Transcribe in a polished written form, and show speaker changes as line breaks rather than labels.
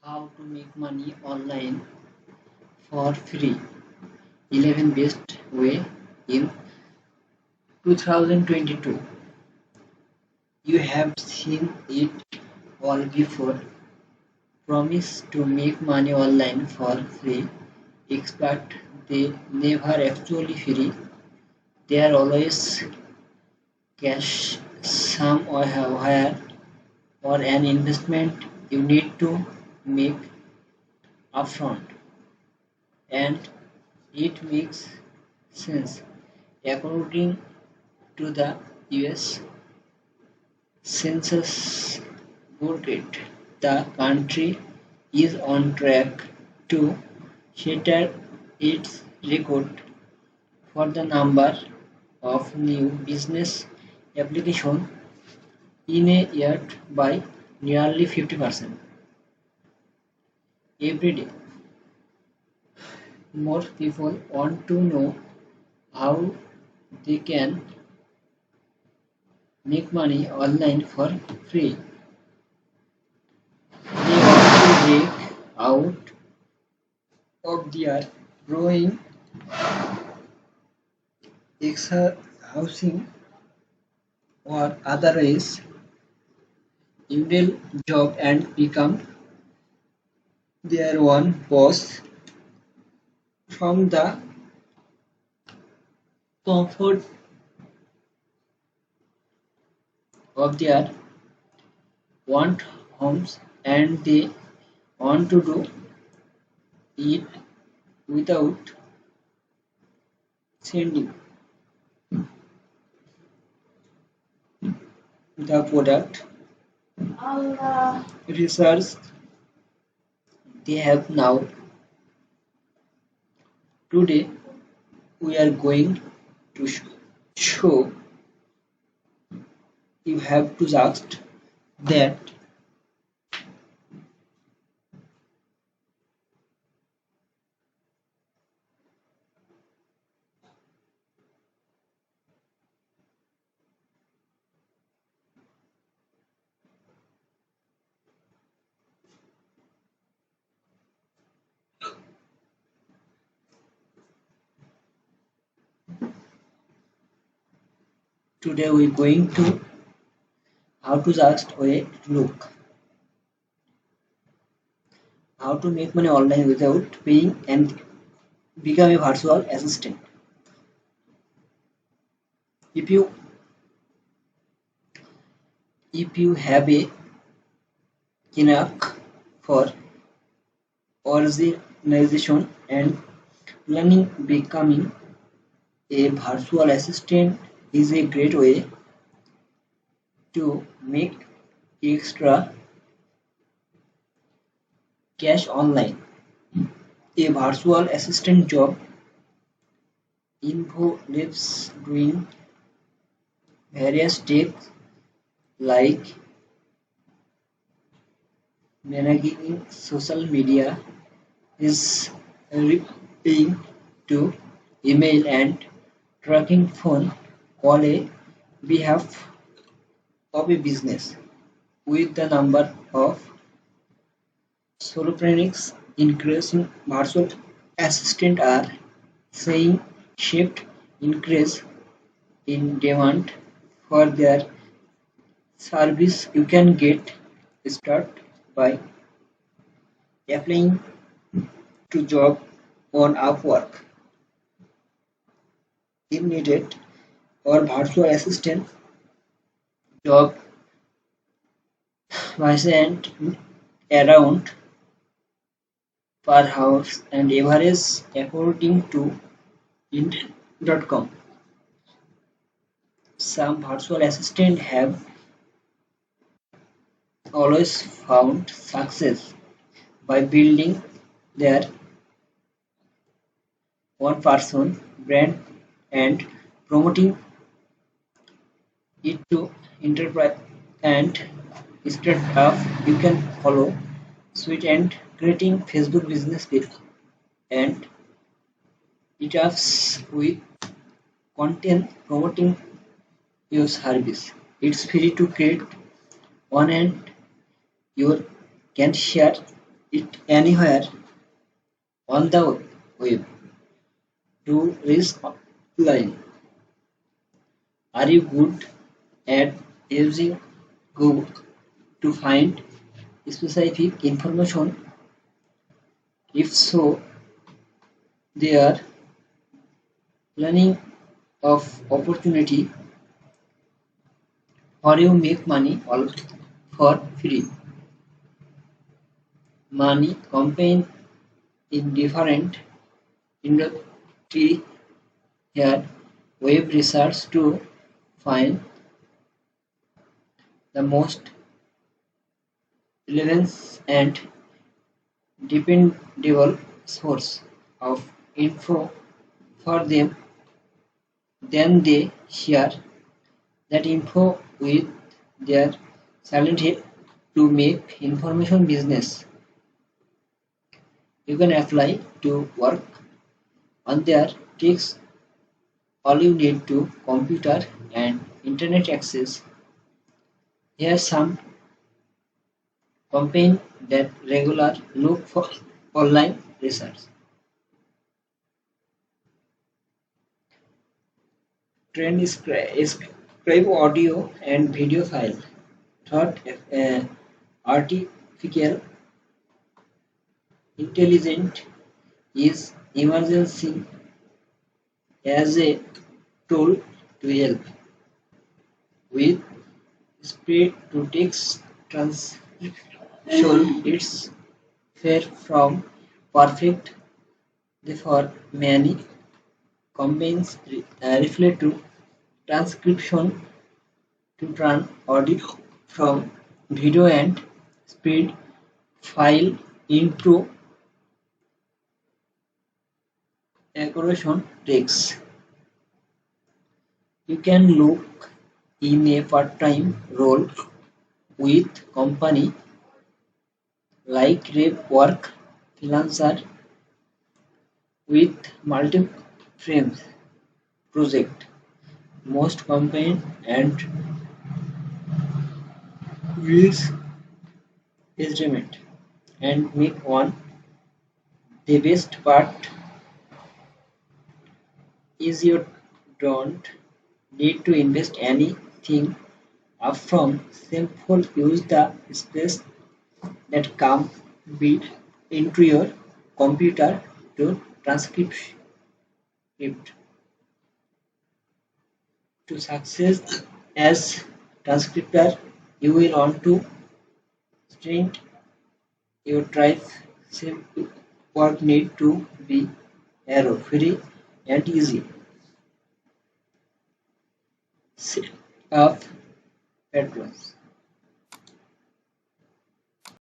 How to make money online for free. 11 best way in 2022. You have seen it all before. Promise to make money online for free. Expect they never actually free. They are always cash somewhere or an investment you need to make upfront. And it makes sense. According to the US Census Bureau, the country is on track to shatter its record for the number of new business applications in a year by nearly 50% every day. More people want to know how they can make money online for free. They want to break out of their growing housing or otherwise ideal job and become their own boss from the comfort of their want homes, and they want to do it without sending the product research they have now. Today we are going to show you have to just that. Today we're going to how to just wait look how to make money online without paying and become a virtual assistant. If you have a knack for organization and planning, becoming a virtual assistant is a great way to make extra cash online. A virtual assistant job involves doing various tasks like managing social media, is replying to email and tracking phone call a behalf of a business. With the number of solopreneurs increasing, virtual assistants are seeing shift increase in demand for their service. You can get started by applying to job on Upwork if needed, or virtual assistant job vacant around per house and average according to Indeed.com. Some virtual assistants have always found success by building their own person brand and promoting it to enterprise and startup. You can follow suite and creating Facebook business page and meetups with content promoting your service. It's free to create one and you can share it anywhere on the web. Do risk line. Are you good at using Google to find specific information? If so, they are learning of opportunity or you make money all for free. Money campaign in different industry here web research to find the most relevant and dependable source of info for them. Then they share that info with their silent help to make information business. You can apply to work on their tricks. All you need to computer and internet access. Here's some campaign that regular look for online research. Trend is scribe audio and video file. Third, artificial intelligence is emerging as a tool to help with speed to text transcription. It's far from perfect. Therefore, many campaigns reflect to transcription to turn audio from video and speed file into accuracy text. You can look in a part-time role with company like Rep Work Freelancer with multi-frames project. Most campaign and use estimate and make one. The best part is you don't need to invest anything upfront. Simple use the space that come built into your computer to transcript it to success as transcriptor. You will want to strengthen your drive. Simple work need to be error free and easy. Set up patrons.